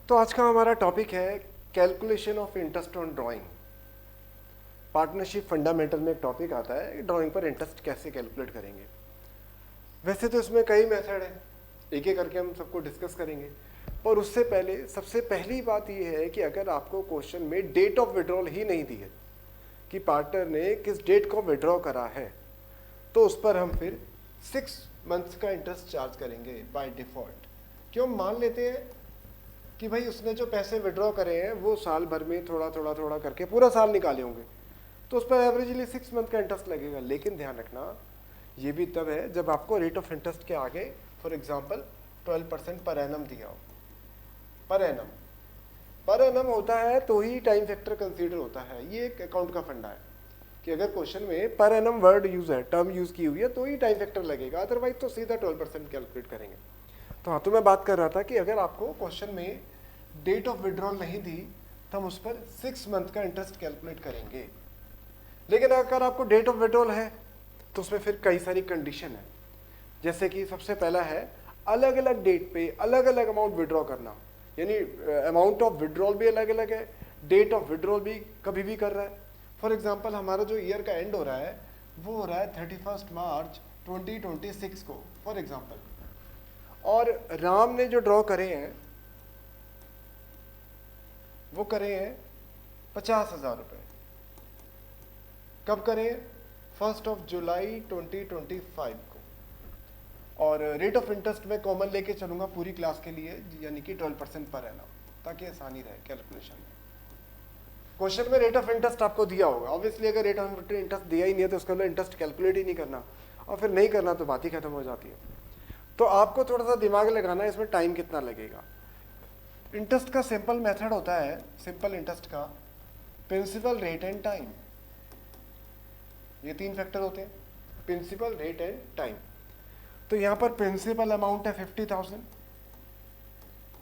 तो आज का हमारा टॉपिक है calculation of interest on drawing. Partnership fundamental में एक टॉपिक आता है, ड्राइंग पर इंटरेस्ट कैसे कैलकुलेट करेंगे। वैसे तो इसमें कई मेथड है, एक एक करके हम सबको डिस्कस करेंगे। पर उससे पहले सबसे पहली बात यह है कि अगर आपको क्वेश्चन में डेट ऑफ विड्रॉल ही नहीं दी है कि पार्टनर ने किस डेट को विड्रॉ करा है, तो उस पर हम फिर 6 मंथ्स का इंटरेस्ट चार्ज करेंगे बाय डिफॉल्ट। क्यों मान लेते हैं कि भाई उसने जो पैसे विड्रॉ करे हैं वो साल भर में थोड़ा थोड़ा थोड़ा करके पूरा साल निकाले होंगे, तो उस पर एवरेजली 6 मंथ का इंटरेस्ट लगेगा। लेकिन ध्यान रखना, ये भी तब है जब आपको रेट ऑफ इंटरेस्ट के आगे फॉर एग्जांपल 12% पर एनम दिया हो। पर एनम होता है तो ही टाइम फैक्टर कंसीडर होता है। ये एक अकाउंट का फंडा है कि अगर क्वेश्चन में पर एनम वर्ड यूज है, टर्म यूज की हुई है, तो ही टाइम फैक्टर लगेगा, अदरवाइज तो सीधा 12% कैलकुलेट करेंगे। तो हाँ, तो मैं बात कर रहा था कि अगर आपको क्वेश्चन में डेट ऑफ विड्रॉल नहीं दी तो हम उस पर 6 मंथ का इंटरेस्ट कैलकुलेट करेंगे। लेकिन अगर आपको डेट ऑफ विड्रॉल है तो उसमें फिर कई सारी कंडीशन है। जैसे कि सबसे पहला है अलग अलग डेट पे अलग अलग अमाउंट विड्रॉ करना, यानी अमाउंट ऑफ विड्रॉल भी अलग अलग है, डेट ऑफ विड्रॉल भी कभी भी कर रहा है। फॉर एग्जांपल हमारा जो ईयर का एंड हो रहा है वो हो रहा है 31 मार्च 2026 को फॉर एग्जांपल, और राम ने जो ड्रॉ करे हैं वो करे हैं 50,000 रुपये। कब करें? 1 जुलाई 2025 को। और रेट ऑफ इंटरेस्ट में कॉमन लेके चलूंगा पूरी क्लास के लिए, यानी कि 12% पर एनम, ताकि आसानी रहे कैलकुलेशन में। क्वेश्चन में रेट ऑफ इंटरेस्ट आपको दिया होगा, ऑब्वियसली अगर रेट ऑफ इंटरेस्ट दिया ही नहीं है तो उसका इंटरेस्ट कैलकुलेट ही नहीं करना, और फिर नहीं करना तो बात ही खत्म हो जाती है। तो आपको थोड़ा सा दिमाग लगाना है इसमें टाइम कितना लगेगा। इंटरेस्ट का सिंपल मेथड होता है, सिंपल इंटरेस्ट का प्रिंसिपल, रेट एंड टाइम। ये 3 फैक्टर होते हैं, प्रिंसिपल, रेट एंड टाइम। तो यहां पर प्रिंसिपल अमाउंट है 50,000,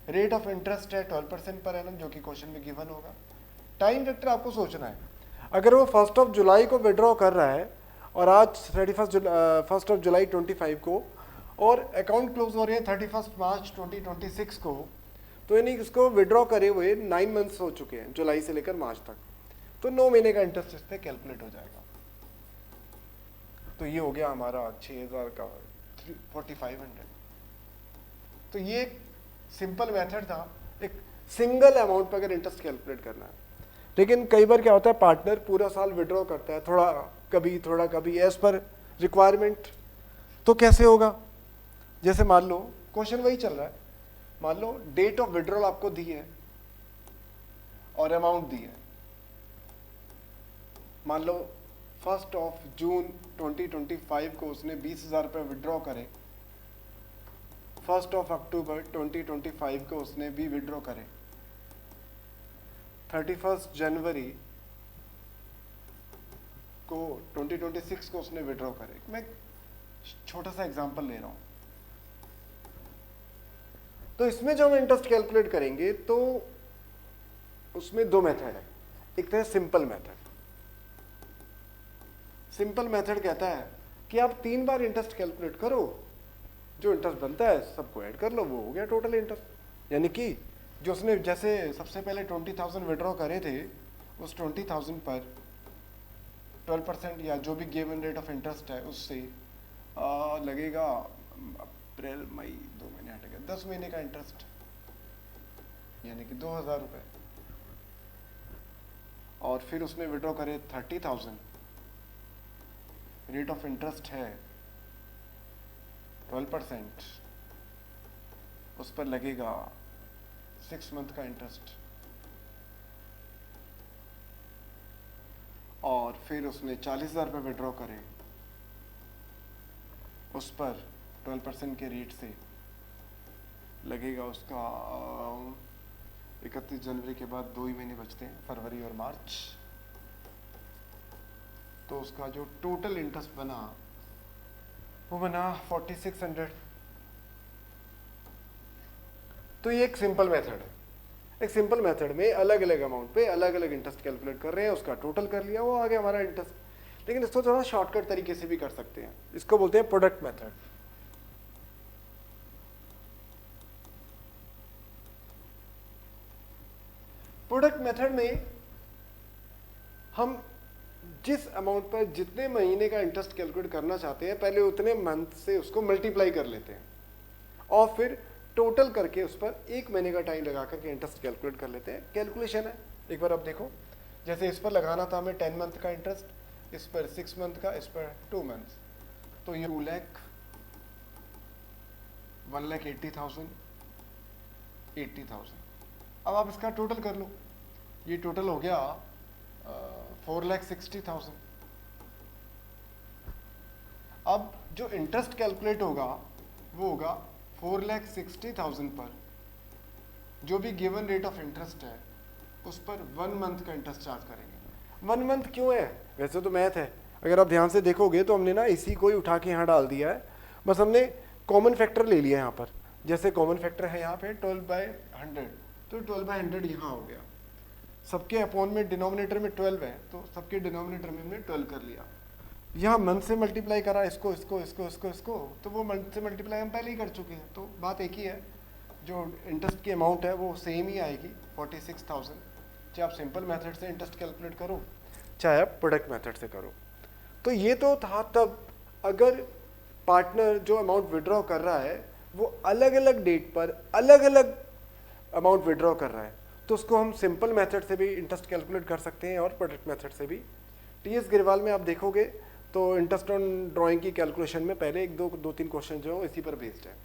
रेट ऑफ इंटरेस्ट है 12% पर एनम जो कि क्वेश्चन में गिवन होगा। टाइम फैक्टर आपको सोचना है, अगर वो 1 जुलाई को विड्रॉ कर रहा है और आज 1 जुलाई 25 को, और अकाउंट क्लोज हो रहे हैं 31 मार्च 2026 को, तो यानी इसको विड्रॉ करे हुए 9 मंथ्स हो चुके हैं, जुलाई से लेकर मार्च तक, तो 9 महीने का इंटरेस्ट इस पर कैलकुलेट हो जाएगा। तो ये हो गया हमारा 6,000 का 4,500। तो ये एक सिंपल मेथड था, एक सिंगल अमाउंट पर अगर इंटरेस्ट कैलकुलेट करना है। लेकिन कई बार क्या होता है, पार्टनर पूरा साल विड्रॉ करता है, थोड़ा कभी एज पर रिक्वायरमेंट। तो कैसे होगा? जैसे मान लो क्वेश्चन वही चल रहा है, मान लो डेट ऑफ विड्रॉल आपको दी है और अमाउंट दी है। मान लो 1 जून 2025 को उसने 20,000 रुपये विड्रॉ करे, 1 अक्टूबर 2025 को उसने भी विड्रॉ करे, 31 जनवरी को 2026 को उसने विड्रॉ करे। मैं छोटा सा एग्जांपल ले रहा हूं। तो इसमें जो हम इंटरेस्ट कैलकुलेट करेंगे तो उसमें 2 मेथड है। एक तो है सिंपल मेथड। सिंपल मेथड कहता है कि आप 3 बार इंटरेस्ट कैलकुलेट करो, जो इंटरेस्ट बनता है सबको ऐड कर लो, वो हो गया टोटल इंटरेस्ट। यानी कि जो उसने जैसे सबसे पहले 20,000 विड्रॉ करे थे, उस 20,000 पर 12% या जो भी गिवन रेट ऑफ इंटरेस्ट है उससे लगेगा अप्रैल मई 2 महीने हट गया, 10 महीने का इंटरेस्ट, यानी कि 2,000 रुपये। और फिर उसने विड्रॉ करे 30,000, रेट ऑफ इंटरेस्ट है 12%, उस पर लगेगा 6 मंथ का इंटरेस्ट। और फिर उसने 40,000 रुपये विड्रॉ करे, उस पर 12% के रेट से लगेगा उसका 31 जनवरी के बाद 2 ही महीने बचते हैं, फरवरी और मार्च। तो उसका जो टोटल इंटरेस्ट बना वो बना 4,600। तो ये एक सिंपल मेथड है। एक सिंपल मेथड में अलग अलग अमाउंट पे अलग अलग इंटरेस्ट कैलकुलेट कर रहे हैं, उसका टोटल कर लिया, वो आ गया हमारा इंटरेस्ट। लेकिन इसको थोड़ा शॉर्टकट तरीके से भी कर सकते हैं, इसको बोलते हैं प्रोडक्ट मेथड। प्रोडक्ट मेथड में हम जिस अमाउंट पर जितने महीने का इंटरेस्ट कैलकुलेट करना चाहते हैं पहले उतने मंथ से उसको मल्टीप्लाई कर लेते हैं और फिर टोटल करके उस पर एक महीने का टाइम लगा करके इंटरेस्ट कैलकुलेट कर लेते हैं। कैलकुलेशन है, एक बार आप देखो, जैसे इस पर लगाना था हमें 10 मंथ का इंटरेस्ट, इस पर 6 मंथ का, इस पर 2 मंथ, तो ये 1,80,000 80,000। अब आप इसका टोटल कर लो, ये टोटल हो गया 4,60,000। अब जो इंटरेस्ट कैलकुलेट होगा वो होगा 4,60,000 पर जो भी गिवन रेट ऑफ इंटरेस्ट है उस पर 1 मंथ का इंटरेस्ट चार्ज करेंगे। 1 मंथ क्यों है? वैसे तो मैथ है, अगर आप ध्यान से देखोगे तो हमने ना इसी को ही उठा के यहाँ डाल दिया है, बस हमने कॉमन फैक्टर ले लिया यहाँ पर। जैसे कॉमन फैक्टर है यहाँ पे 12/100, तो 12/100 यहाँ हो गया। सबके अपॉन में डिनोमिनेटर में 12 है तो सबके डिनोमिनेटर में हमने 12 कर लिया। यहाँ मंथ से मल्टीप्लाई करा इसको इसको इसको इसको इसको, तो वो मंथ से मल्टीप्लाई हम पहले ही कर चुके हैं, तो बात एक ही है, जो इंटरेस्ट की अमाउंट है वो सेम ही आएगी 46,000, चाहे आप सिंपल मेथड से इंटरेस्ट कैलकुलेट करो चाहे आप प्रोडक्ट मेथड से करो। तो ये तो था तब अगर पार्टनर जो अमाउंट विड्रॉ कर रहा है वो अलग अलग डेट पर अलग अलग अमाउंट विड्रॉ कर रहा है, तो उसको हम सिंपल मेथड से भी इंटरेस्ट कैलकुलेट कर सकते हैं और प्रोडक्ट मेथड से भी। टीएस गिरवाल में आप देखोगे तो इंटरेस्ट ऑन ड्राइंग की कैलकुलेशन में पहले एक दो तीन क्वेश्चन जो इसी पर बेस्ड है।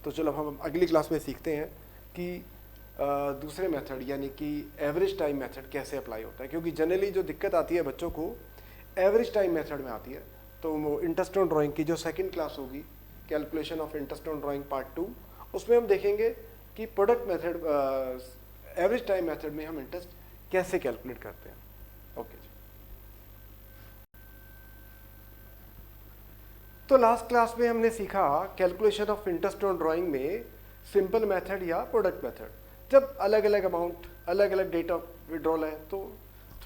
तो चलो हम अगली क्लास में सीखते हैं कि दूसरे मेथड यानी कि एवरेज टाइम मेथड कैसे अप्लाई होता है, क्योंकि जनरली जो दिक्कत आती है बच्चों को एवरेज टाइम मेथड में आती है। तो वो इंटरेस्ट ऑन ड्राइंग की जो सेकंड क्लास होगी, calculation of interest on drawing part 2, उसमें हम देखेंगे कि product method average time method में हम इंटरेस्ट कैसे कैलकुलेट करते हैं। ओके जी, तो लास्ट क्लास में हमने सीखा calculation of interest on drawing में सिंपल मेथड या प्रोडक्ट मेथड। जब अलग अलग अमाउंट अलग अलग डेट ऑफ विड्रॉल है तो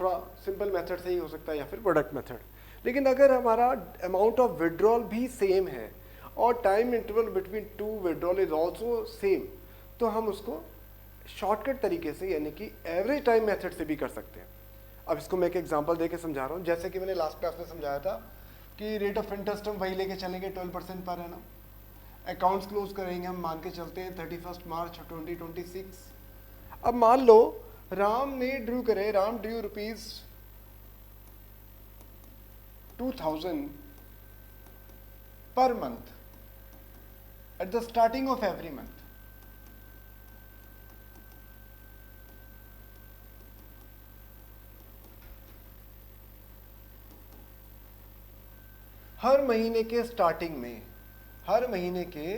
थोड़ा सिंपल मेथड से ही हो सकता है या फिर प्रोडक्ट मेथड। लेकिन अगर हमारा अमाउंट ऑफ विड्रॉल भी सेम है और time interval between two withdrawal is also same, तो हम उसको शॉर्टकट तरीके से यानी कि एवरेज टाइम मेथड से भी कर सकते हैं। अब इसको मैं एक एग्जांपल देके समझा रहा हूँ। जैसे कि मैंने लास्ट क्लास में समझाया था कि रेट ऑफ इंटरेस्ट हम वही लेके चलेंगे 12% पर है ना। अकाउंट्स क्लोज करेंगे हम मान के चलते हैं 31 मार्च 2026। अब मान लो राम ने ड्रू करे, Ram drew ₹2,000 per month at the starting of every month. हर महीने के स्टार्टिंग में, हर महीने के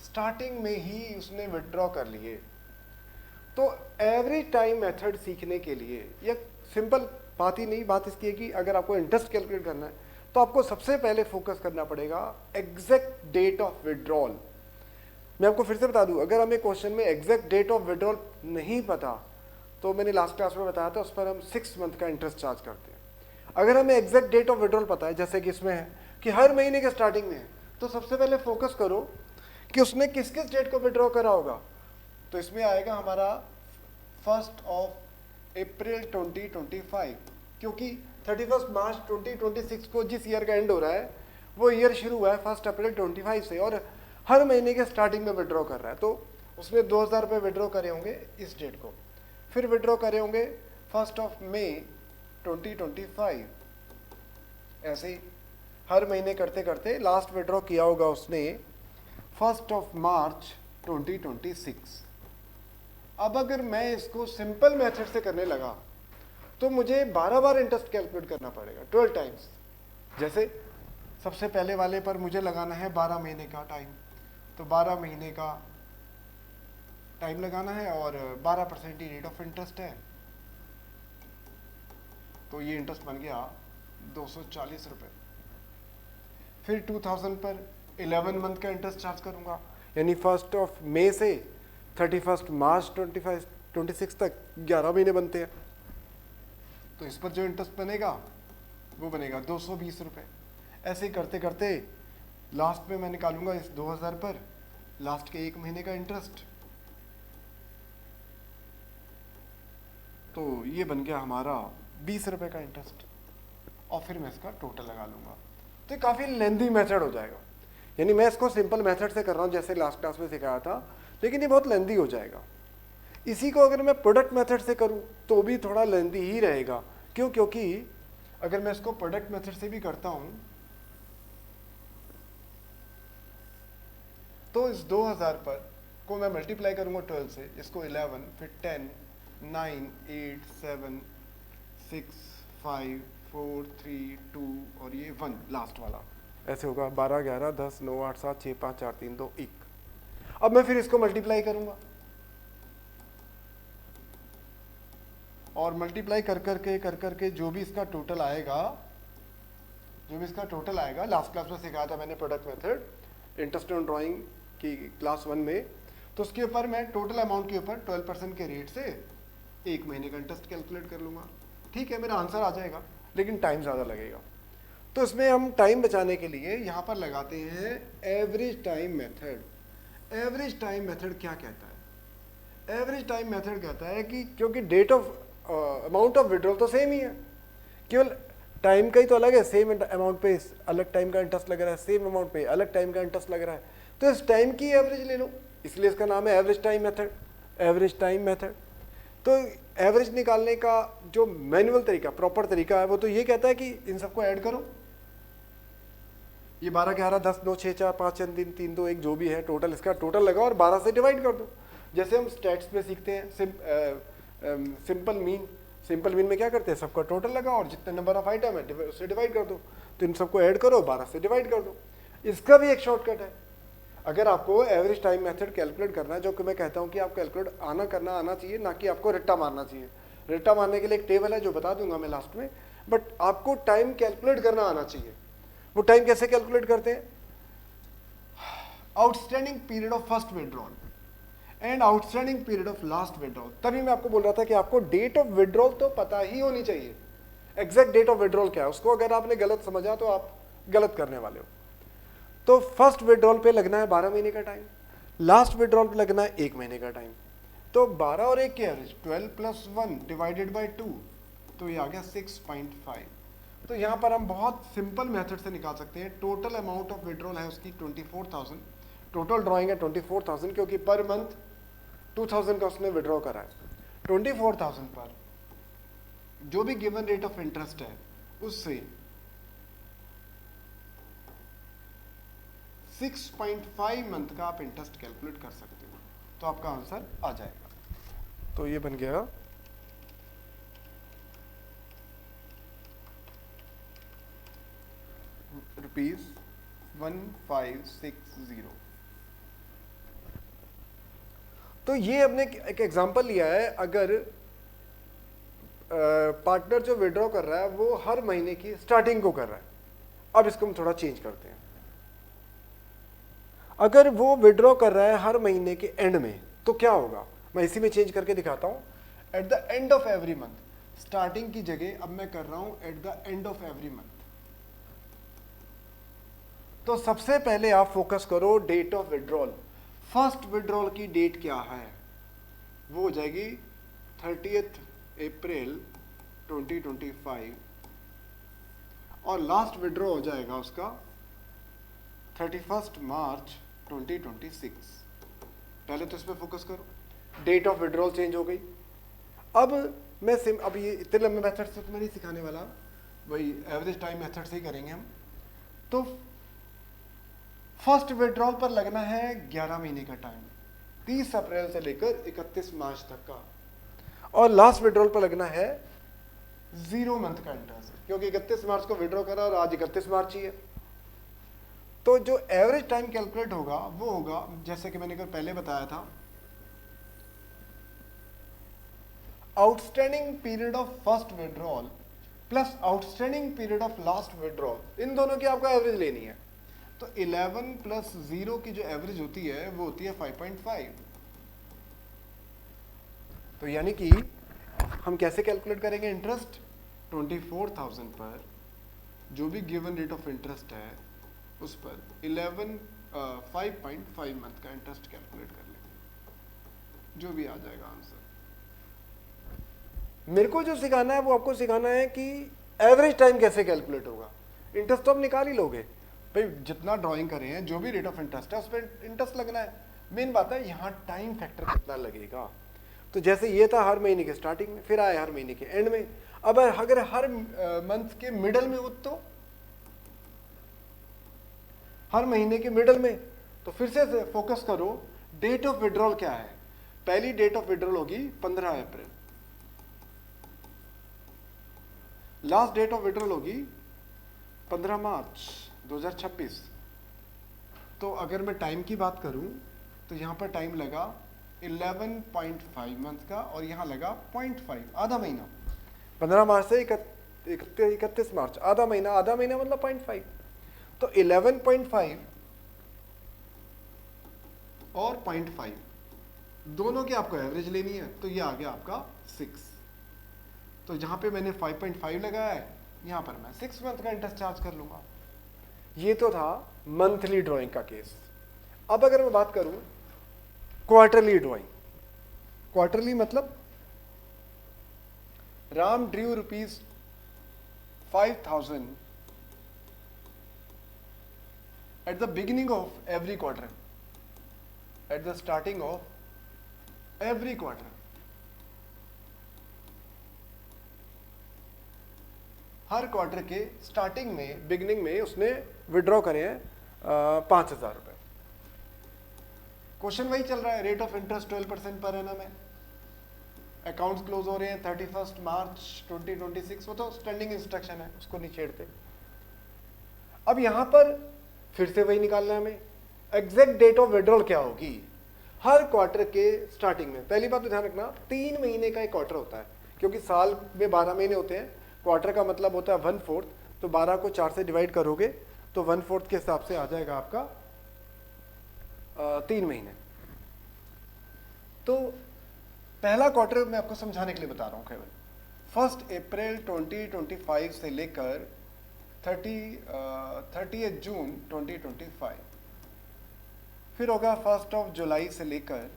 स्टार्टिंग में ही उसने विड्रॉ कर लिए। तो एवरेज टाइम मेथड सीखने के लिए यह सिंपल बात ही नहीं, बात इसकी है कि अगर आपको इंटरेस्ट कैलकुलेट करना है तो आपको सबसे पहले फोकस करना पड़ेगा एग्जैक्ट डेट ऑफ विड्रॉल। मैं आपको फिर से बता दूं, अगर हमें क्वेश्चन में एग्जैक्ट डेट ऑफ विड्रॉल नहीं पता तो मैंने लास्ट क्लास में बताया था उस पर हम 6 मंथ का इंटरेस्ट चार्ज करते हैं। अगर हमें एग्जैक्ट डेट ऑफ विड्रॉल पता है, जैसे कि इसमें है कि हर महीने के स्टार्टिंग में है, तो सबसे पहले फोकस करो कि उसने किस किस डेट को विड्रॉ करा होगा। तो इसमें आएगा हमारा 1 अप्रैल 2025, क्योंकि 31 मार्च 2026 को जिस ईयर का एंड हो रहा है वो ईयर शुरू हुआ है 1 अप्रैल 25 से और हर महीने के स्टार्टिंग में विड्रॉ कर रहा है। तो उसने 2,000 रुपये विड्रॉ करे होंगे इस डेट को, फिर विड्रॉ करे होंगे 1 मई 2025। ऐसे ही हर महीने करते करते लास्ट विड्रॉ किया होगा उसने 1 मार्च 2026। अब अगर मैं इसको सिंपल मेथड से करने लगा तो मुझे 12 बार इंटरेस्ट कैलकुलेट करना पड़ेगा, 12 टाइम्स। जैसे सबसे पहले वाले पर मुझे लगाना है 12 महीने का टाइम, तो 12 महीने का टाइम लगाना है और 12% ही रेट ऑफ इंटरेस्ट है, तो ये इंटरेस्ट बन गया 240 रुपये। फिर 2000 पर 11 मंथ का इंटरेस्ट चार्ज करूंगा, यानी 1 मई से 31 मार्च 26 तक 11 महीने बनते हैं, तो इस पर जो इंटरेस्ट बनेगा वो बनेगा 220 रुपये। ऐसे ही करते करते लास्ट में मैं निकालूंगा इस 2000 पर लास्ट के 1 महीने का इंटरेस्ट, तो ये बन गया हमारा 20 रुपये का इंटरेस्ट, और फिर मैं इसका टोटल लगा लूँगा। तो ये काफ़ी लेंदी मेथड हो जाएगा, यानी मैं इसको सिंपल मेथड से कर रहा हूँ जैसे लास्ट क्लास में सिखाया था, लेकिन ये बहुत लेंदी हो जाएगा। इसी को अगर मैं प्रोडक्ट मेथड से करूँ तो भी थोड़ा लेंदी ही रहेगा। क्यों? क्योंकि अगर मैं इसको प्रोडक्ट मेथड से भी करता हूँ तो इस 2000 पर को मैं मल्टीप्लाई करूँगा 12 से, इसको 11, फिर 10, 9, 8, 7, 6, 5, 4, 3, 2 और ये 1 लास्ट वाला, ऐसे होगा 12, 11, 10, 9, 8, 7, 6, 5, 4, 3, 2, 1। अब मैं फिर इसको मल्टीप्लाई करूँगा, और मल्टीप्लाई कर करके जो भी इसका टोटल आएगा, लास्ट क्लास में सिखाया था मैंने product method interest on drawing की क्लास 1 में, तो उसके ऊपर मैं टोटल अमाउंट के ऊपर 12% के रेट से 1 महीने का इंटरेस्ट कैलकुलेट कर लूँगा। ठीक है, मेरा आंसर आ जाएगा, लेकिन टाइम ज़्यादा लगेगा। तो इसमें हम टाइम बचाने के लिए यहाँ पर लगाते हैं average time method. Average time method क्या कहता है? एवरेज टाइम मेथड कहता है कि क्योंकि date of amount of withdrawal तो सेम ही है, केवल टाइम का ही तो अलग है, सेम अमाउंट पे अलग टाइम का इंटरेस्ट लग रहा है, सेम अमाउंट पे अलग टाइम का इंटरेस्ट लग रहा है, तो इस टाइम की एवरेज ले लो, इसलिए इसका नाम है average time method. Average time method. तो एवरेज निकालने का जो मैनुअल तरीका, प्रॉपर तरीका है, वो तो ये कहता है कि इन सबको ऐड करो, ये 12, 11, 10, 9, 6, 4, 5, 3, 2, 1 जो भी है टोटल, इसका टोटल लगाओ और 12 से डिवाइड कर दो। जैसे हम स्टैट्स में सीखते हैं सिंपल मीन में क्या करते हैं, सबका टोटल लगाओ और जितने नंबर ऑफ आइटम है उससे डिवाइड कर दो, तो इन सबको ऐड करो, 12 से डिवाइड कर दो। इसका भी एक शॉर्टकट है। अगर आपको एवरेज टाइम मेथड कैलकुलेट करना है, जो कि मैं कहता हूँ कि आप कैलकुलेट आना चाहिए, ना कि आपको रट्टा मारना चाहिए। रट्टा मारने के लिए एक टेबल है जो बता दूंगा मैं लास्ट में, बट आपको टाइम कैलकुलेट करना आना चाहिए। वो टाइम कैसे कैलकुलेट करते हैं? Outstanding period of first withdrawal and outstanding period of last withdrawal. तभी मैं आपको बोल रहा था कि आपको डेट ऑफ विड्रॉल तो पता ही होनी चाहिए। एग्जैक्ट डेट ऑफ विड्रॉल क्या है, उसको अगर आपने गलत समझा तो आप गलत करने वाले हो। तो फर्स्ट विड्रॉल पे लगना है 12 महीने का टाइम, लास्ट विड्रॉल पे लगना है 1 महीने का टाइम। तो 12 और 1 की एवरेज 12 + 1 डिवाइडेड बाई 2, तो ये आ गया 6.5। तो यहाँ पर हम बहुत सिंपल मेथड से निकाल सकते हैं। टोटल अमाउंट ऑफ विड्रॉल है उसकी 24,000, टोटल ड्राइंग है 24,000, क्योंकि पर मंथ 2,000 का उसने विड्रॉ करा है। 24,000 पर जो भी गिवन रेट ऑफ इंटरेस्ट है उससे 6.5 मंथ का आप इंटरेस्ट कैलकुलेट कर सकते हो, तो आपका आंसर आ जाएगा। तो ये बन गया ₹1560। तो ये हमने एक एग्जांपल लिया है। अगर पार्टनर जो विड्रॉ कर रहा है वो हर महीने की स्टार्टिंग को कर रहा है, अब इसको हम थोड़ा चेंज करते हैं। अगर वो विड्रॉ कर रहा है हर महीने के एंड में, तो क्या होगा, मैं इसी में चेंज करके दिखाता हूं। At the end of every month, starting की जगह अब मैं कर रहा हूं at the end of every month. तो सबसे पहले आप फोकस करो date of withdrawal. First withdrawal की डेट क्या है, वो हो जाएगी 30 अप्रैल 2025, और लास्ट विड्रॉ हो जाएगा उसका 31 मार्च 2026। पहले तो इस पर फोकस करो, डेट ऑफ विड्रॉल चेंज हो गई। अब मैं अब ये इतने लंबे मेथड से तो मैं नहीं सिखाने वाला, वही एवरेज टाइम मेथड से ही करेंगे हम। तो फर्स्ट विड्रॉल पर लगना है 11 महीने का टाइम, 30 अप्रैल से लेकर 31 मार्च तक का, और लास्ट विड्रॉल पर लगना है 0 मंथ का इंटरेस्ट, क्योंकि 31 मार्च को विड्रॉ करा और आज 31 मार्च ही है। तो जो एवरेज टाइम कैलकुलेट होगा वो होगा, जैसे कि मैंने पहले बताया था, outstanding period of first withdrawal plus outstanding period of last withdrawal, इन दोनों की आपको एवरेज लेनी है। तो 11 + 0 की जो एवरेज होती है वो होती है 5.5। तो यानी कि हम कैसे कैलकुलेट करेंगे इंटरेस्ट, 24,000 पर जो भी गिवन रेट ऑफ इंटरेस्ट है उस पर 5.5 मंथ का इंटरेस्ट कैलकुलेट कर लेंगे, जो भी आ जाएगा आंसर। मेरे को जो सिखाना है वो आपको सिखाना है कि एवरेज टाइम कैसे कैलकुलेट होगा। इंटरेस्ट तो आप निकाल ही लोगे भाई, जितना ड्राइंग कर रहे हैं जो भी रेट ऑफ इंटरेस्ट है उस पर इंटरेस्ट लगना है। मेन बात है यहाँ टाइम फैक्टर कितना लगेगा। तो जैसे ये था हर महीने के स्टार्टिंग में, फिर आया हर महीने के एंड में। अब अगर हर मंथ के मिडल में हो तो हर महीने के मिडल में, तो फिर से फोकस करो डेट ऑफ विड्रॉल क्या है। पहली डेट ऑफ विड्रॉल होगी 15 अप्रैल, लास्ट डेट ऑफ विड्रॉल होगी 15 मार्च 2026। तो अगर मैं टाइम की बात करूं तो यहां पर टाइम लगा 11.5 मंथ का, और यहां लगा 0.5, आधा महीना। 15 मार्च से 31 मार्च, आधा महीना, आधा महीना मतलब 0.5। तो 11.5 और 0.5 दोनों की आपको एवरेज लेनी है, तो ये आ गया आपका 6। तो जहां पे मैंने 5.5 लगाया है, यहां पर मैं 6 मंथ का इंटरेस्ट चार्ज कर लूंगा। ये तो था मंथली ड्राइंग का केस। अब अगर मैं बात करूं क्वार्टरली ड्राइंग, क्वार्टरली मतलब Ram Drew ₹5,000 at the beginning of every quarter, at the starting of every quarter। Her quarter के स्टार्टिंग में, बिगिनिंग में उसने विड्रॉ करे हैं 5,000 रुपए। क्वेश्चन वही चल रहा है, rate of interest 12% per annum है। अकाउंट्स क्लोज हो रहे हैं 31 मार्च 2026, वो तो स्टैंडिंग इंस्ट्रक्शन है, उसको नहीं छेड़ते। अब यहां पर फिर से वही निकालना है हमें, एग्जैक्ट डेट ऑफ विड्रॉल क्या होगी हर क्वार्टर के स्टार्टिंग में। पहली बात तो ध्यान रखना, 3 महीने का एक क्वार्टर होता है, क्योंकि साल में 12 महीने होते हैं। क्वार्टर का मतलब होता है 1/4, तो 12 को 4 से डिवाइड करोगे तो 1/4 के हिसाब से आ जाएगा आपका 3 महीने। तो पहला क्वार्टर मैं आपको समझाने के लिए बता रहा हूं केवल। 1 अप्रैल 2025 से लेकर 30 जून 2025, फिर होगा 1 जुलाई से लेकर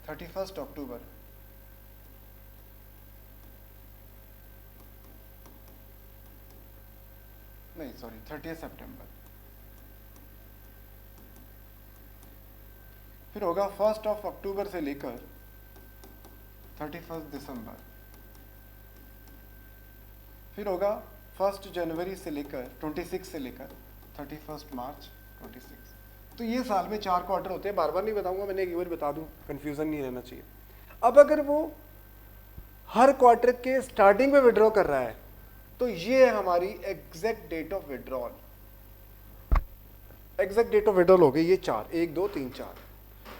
31 अक्टूबर, नहीं सॉरी 30 सितंबर, फिर होगा 1 अक्टूबर से लेकर 31 दिसंबर, फिर होगा 1 जनवरी से लेकर 26 से लेकर 31 मार्च 26। तो ये साल में 4 क्वार्टर होते हैं, बार बार नहीं बताऊंगा, मैंने एक बार बता दूं, कंफ्यूजन नहीं रहना चाहिए। अब अगर वो हर क्वार्टर के स्टार्टिंग में विड्रॉ कर रहा है तो ये है हमारी exact date of withdrawal. Exact date of withdrawal हो गई ये 4, 1 2 3 4,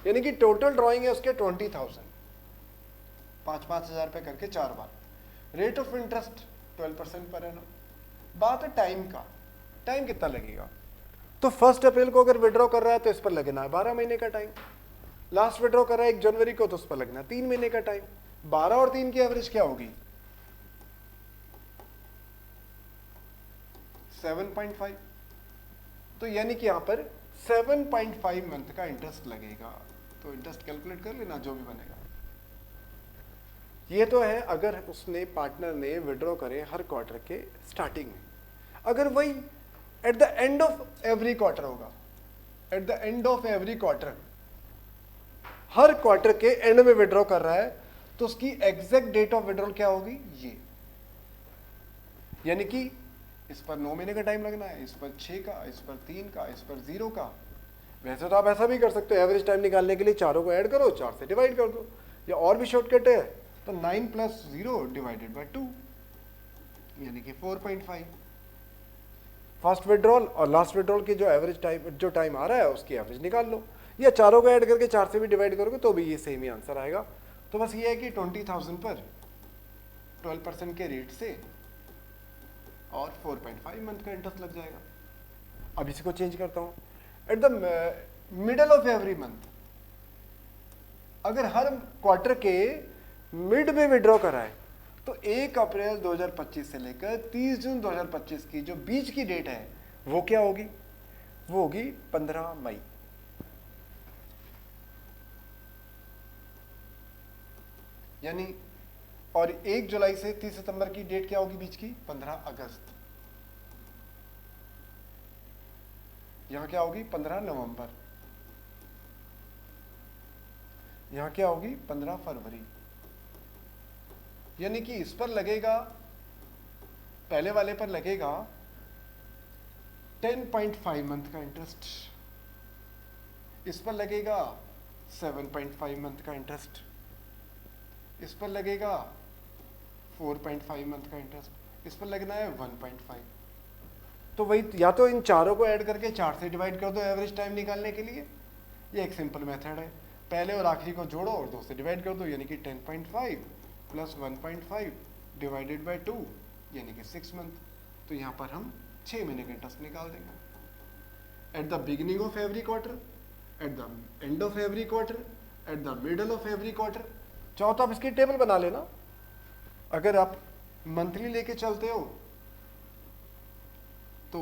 यानी कि टोटल ड्राइंग है उसके 20,000, 5,000 रुपए करके 4 बार। Rate of interest 12% per annum. बात है टाइम का, टाइम कितना लगेगा। तो 1 अप्रैल को अगर विड्रॉ कर रहा है तो इस पर लगना है 12 महीने का टाइम। लास्ट विड्रॉ कर रहा है 1 जनवरी को, तो उस पर लगना है 3 महीने का टाइम। 12 और 3 की एवरेज क्या होगी 7.5। तो यानी कि यहां पर 7.5 मंथ का इंटरेस्ट लगेगा। तो इंटरेस्ट कैलकुलेट कर लेना जो भी बनेगा। ये तो है अगर उसने पार्टनर ने विड्रॉ करे हर क्वार्टर के स्टार्टिंग में। अगर वही at the end of every quarter होगा, at the end of every quarter, हर क्वार्टर के एंड में विड्रॉ कर रहा है, तो उसकी एग्जैक्ट डेट ऑफ विड्रॉल क्या होगी ये, यानी कि इस पर 9 महीने का टाइम लगना है, इस पर 6 का, इस पर 3 का, इस पर 0 का। वैसे तो आप ऐसा भी कर सकते हो, एवरेज टाइम निकालने के लिए चारों को ऐड करो, 4 से डिवाइड कर दो, या और भी शॉर्टकट है तो 9 + 0 डिवाइडेड बाय 2, यानी कि 4.5। फर्स्ट विड्रॉल और लास्ट विड्रॉल की जो एवरेज टाइम, जो टाइम आ रहा है उसकी एवरेज निकाल लो, या चारों को ऐड करके 4 से भी डिवाइड करोगे तो भी ये सेम ही आंसर आएगा। तो बस ये है कि 20,000 पर 12% के रेट से और 4.5 मंथ का इंटरेस्ट लग जाएगा। अब इसी को चेंज करता हूं, at the middle of every month, अगर हर क्वार्टर के मिड में विड्रॉ करा है तो 1 अप्रैल 2025 से लेकर 30 जून 2025 की जो बीच की डेट है वो क्या होगी, वो होगी 15 मई। यानी और 1 जुलाई से 30 सितंबर की डेट क्या होगी बीच की? 15 अगस्त। यहां क्या होगी? 15 नवंबर। यहां क्या होगी? 15 फरवरी। यानी कि इस पर लगेगा, पहले वाले पर लगेगा 10.5 मंथ का इंटरेस्ट, इस पर लगेगा 7.5 मंथ का इंटरेस्ट, इस पर लगेगा 4.5 मंथ का इंटरेस्ट, इस पर लगना है 1.5। तो वही, या तो इन चारों को ऐड करके 4 से डिवाइड कर दो एवरेज टाइम निकालने के लिए, ये एक सिंपल मेथड है। पहले और आखिरी को जोड़ो और 2 से डिवाइड कर दो, यानी कि 10.5 प्लस 1.5 डिवाइडेड बाई 2 यानी कि 6 मंथ। तो यहाँ पर हम 6 महीने का इंटरेस्ट निकाल देंगे। At the beginning of every quarter, eight the end of every quarter, at the middle of every quarter. चाहो तो आप इसकी टेबल बना लेना। अगर आप मंथली लेके चलते हो तो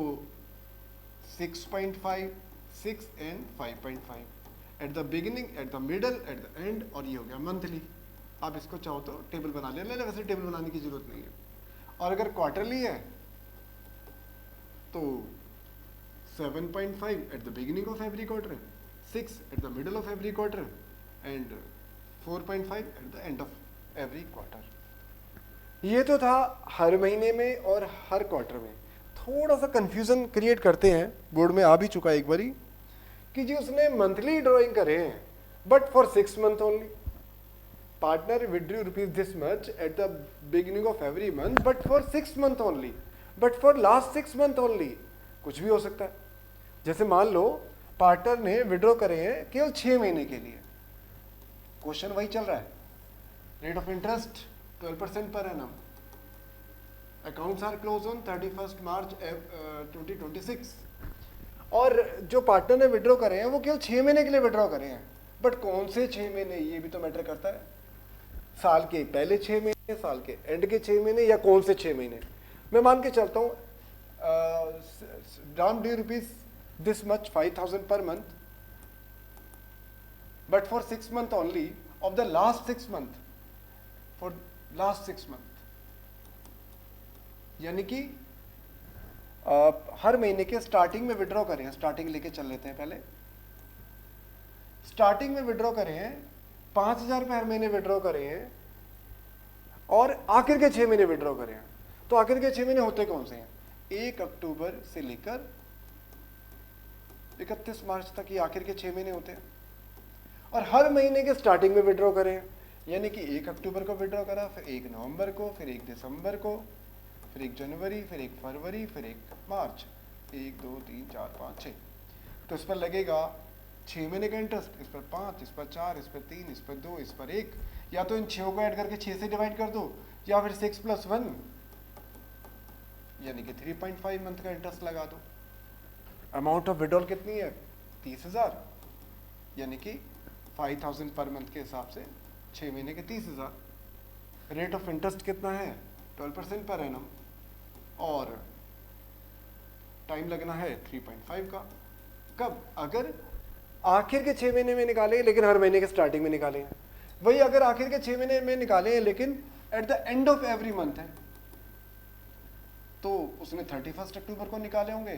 6.5, 6 and 5.5 at the beginning, at the middle, eight the and, और ये हो गया मंथली। आप इसको चाहो तो टेबल बना लेना, वैसे टेबल बनाने की जरूरत नहीं है। और अगर क्वार्टरली है तो 7.5 at the beginning of every quarter, 6 at the middle of every quarter and 4.5 eight the end of every quarter. ये तो था हर महीने में और हर क्वार्टर में। थोड़ा सा कंफ्यूजन क्रिएट करते हैं, बोर्ड में आ भी चुका है एक बारी, कि जी उसने मंथली ड्राइंग करे हैं but for 6 month only. Partner withdrew rupees this much at the beginning of every month but for 6 month only, but for last 6 month only. कुछ भी हो सकता है। जैसे मान लो पार्टनर ने विड्रॉ करे हैं केवल 6 महीने के लिए, क्वेश्चन वही चल रहा है, rate of interest 12% per annum, accounts are close on 31 March 2026। और जो पार्टनर ने विड्रॉ करे हैं वो केवल 6 महीने के लिए विड्रॉ करे हैं, बट कौन से 6 महीने, ये भी तो मैटर करता है। साल के पहले 6 महीने, साल के एंड के 6 महीने, या कौन से 6 महीने। मैं मान के चलता हूँ Ram due rupees this much 5,000 per month, but for 6 month only of the last 6 month, for last 6 month. यानी कि हर महीने के स्टार्टिंग में विड्रॉ करें, स्टार्टिंग लेके चल लेते हैं पहले। स्टार्टिंग में विड्रॉ करें हैं 5,000 रुपये हर महीने विड्रॉ करें हैं, और आखिर के 6 महीने विड्रॉ करें हैं। तो आखिर के 6 महीने होते कौन से हैं? 1 अक्टूबर से लेकर 31 मार्च तक, ये आखिर के 6 महीने होते हैं। और हर महीने के स्टार्टिंग में विड्रॉ करें, यानी कि 1 अक्टूबर को विड्रॉ करा, फिर 1 नवंबर को, फिर 1 दिसंबर को, फिर 1 जनवरी, फिर 1 फरवरी, फिर 1 मार्च, 1 2 3 4 5 6। तो इस पर लगेगा 6 महीने का इंटरेस्ट, इस पर 5, इस पर 4, इस पर 3, इस पर 2, इस पर 1। या तो इन 6 को ऐड करके 6 से डिवाइड कर दो, या फिर 6 + 1 यानी कि 3.5 मंथ का इंटरेस्ट लगा दो। अमाउंट ऑफ विड्रॉल कितनी है? 30,000, यानी कि 5,000 पर मंथ के हिसाब से 6 महीने के 30,000। रेट ऑफ इंटरेस्ट कितना है? 12% पर एनम, और टाइम लगना है 3.5 का। कब? अगर आखिर के 6 महीने में निकाले लेकिन हर महीने के स्टार्टिंग में निकाले हैं। वही अगर आखिर के 6 महीने में निकाले हैं लेकिन eight the end of every month है, तो उसने 31 अक्टूबर को निकाले होंगे,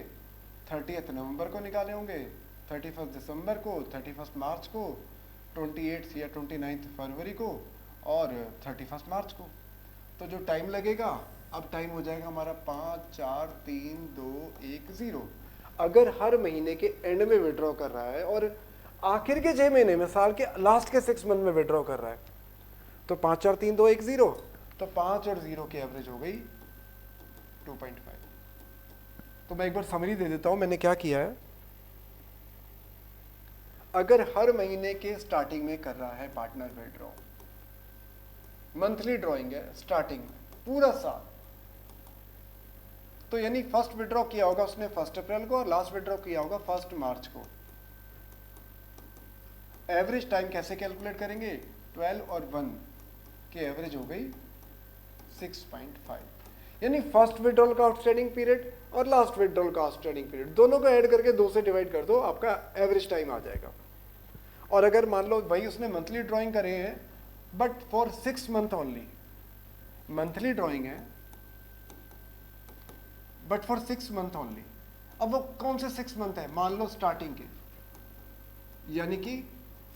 30 नवंबर को निकाले होंगे, 31 दिसंबर को, 31 मार्च को, 28 या 29 फरवरी को, और 31 मार्च को। तो जो टाइम लगेगा, अब टाइम हो जाएगा हमारा 5 4 3 2 1 0। अगर हर महीने के एंड में विड्रॉ कर रहा है और आखिर के 6 महीने में, साल के लास्ट के 6 मंथ में विड्रॉ कर रहा है, तो 5 4 3 2 1 0, तो 5 और 0 की एवरेज हो गई 2.5। तो मैं एक बार समरी दे देता हूं मैंने क्या किया है। अगर हर महीने के स्टार्टिंग में कर रहा है पार्टनर विड्रॉ, मंथली ड्रॉइंग है स्टार्टिंग में पूरा साल, तो यानी फर्स्ट विड्रॉ किया होगा उसने 1 अप्रैल को और लास्ट विड्रॉ किया होगा 1 मार्च को। एवरेज टाइम कैसे कैलकुलेट करेंगे? 12 और 1 की एवरेज हो गई 6.5, यानी फर्स्ट विड्रॉल का आउटस्टैंडिंग पीरियड और लास्ट विड्रॉल का आउटस्टैंडिंग पीरियड दोनों को ऐड करके 2 से डिवाइड कर दो, आपका एवरेज टाइम आ जाएगा। और अगर मान लो भाई उसने मंथली ड्राइंग करे हैं but for 6 month only, monthly drawing है बट फॉर 6 मंथ ओनली। अब वो कौन से 6 मंथ है, मान लो स्टार्टिंग के, यानी कि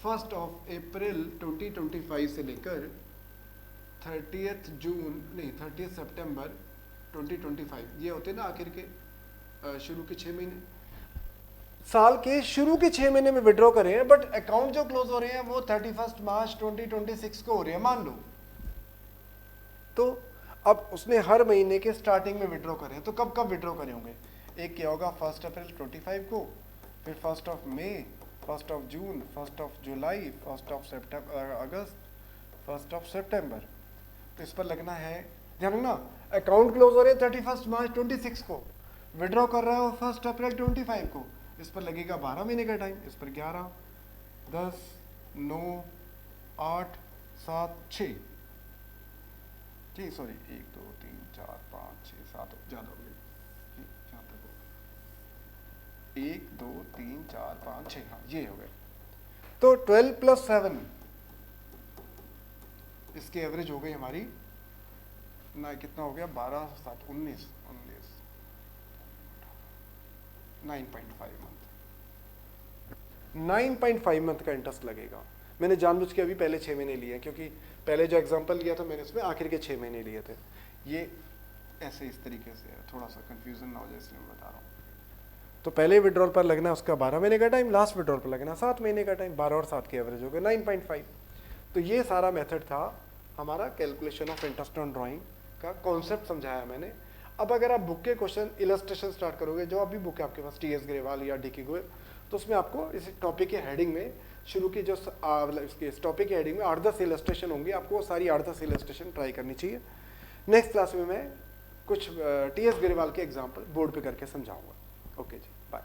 1 अप्रैल 2025 से लेकर 30 सितंबर 2025, ये होते हैं ना आखिर के शुरू के 6 महीने, साल के शुरू के 6 महीने में विड्रॉ करें, बट अकाउंट जो क्लोज हो रहे हैं वो 31 मार्च 2026 को हो रहे हैं मान लो। तो अब उसने हर महीने के स्टार्टिंग में विड्रॉ करे, तो कब कब विड्रॉ करे होंगे, एक क्या होगा 1 अप्रैल 25 को, फिर 1 मई, 1 जून, 1 जुलाई, 1 अगस्त, 1 सितंबर। तो इस पर लगना है, ध्यान रखना अकाउंट क्लोज हो रहे हैं 31 मार्च 26 को, विड्रॉ कर रहा है वो 1 अप्रैल 25 को, इस पर लगेगा 12 महीने का टाइम, इस पर 11, 10, 9, 8, 7, 6, जी सॉरी 1 2 3 4 5 6 7 ज़्यादा हो गई, यहाँ तक होगा 1 2 3 4 5 6, हाँ ये हो गए। तो 12 + 7 इसकी एवरेज हो गई हमारी ना, कितना हो गया 12 7 19 9.5 मंथ, 9.5 मंथ का इंटरेस्ट लगेगा। मैंने जानबूझ के अभी पहले 6 महीने लिए हैं, क्योंकि पहले जो एग्जांपल लिया था मैंने उसमें आखिर के 6 महीने लिए थे। ये ऐसे इस तरीके से है, थोड़ा सा कंफ्यूजन ना हो जाए इसलिए मैं बता रहा हूँ। तो पहले विड्रॉल पर लगना है उसका 12 महीने का टाइम, लास्ट विड्रॉल पर लगना 7 महीने का टाइम, 12 और 7 की एवरेज हो गया 9.5। तो ये सारा मेथड था हमारा calculation of interest on drawing का, कॉन्सेप्ट समझाया मैंने। अब अगर आप बुक के क्वेश्चन इलस्ट्रेशन स्टार्ट करोगे, जो अभी बुक है आपके पास टी एस ग्रेवाल या डी.के. गोयल, तो उसमें आपको इस टॉपिक के हेडिंग में शुरू की जो इस टॉपिक के हेडिंग में 8-10 इलस्ट्रेशन होंगी, आपको वो सारी 8-10 इलस्ट्रेशन ट्राई करनी चाहिए। नेक्स्ट क्लास में मैं कुछ टी एस ग्रेवाल के एग्जाम्पल बोर्ड पे करके समझाऊंगा। ओके जी, बाय।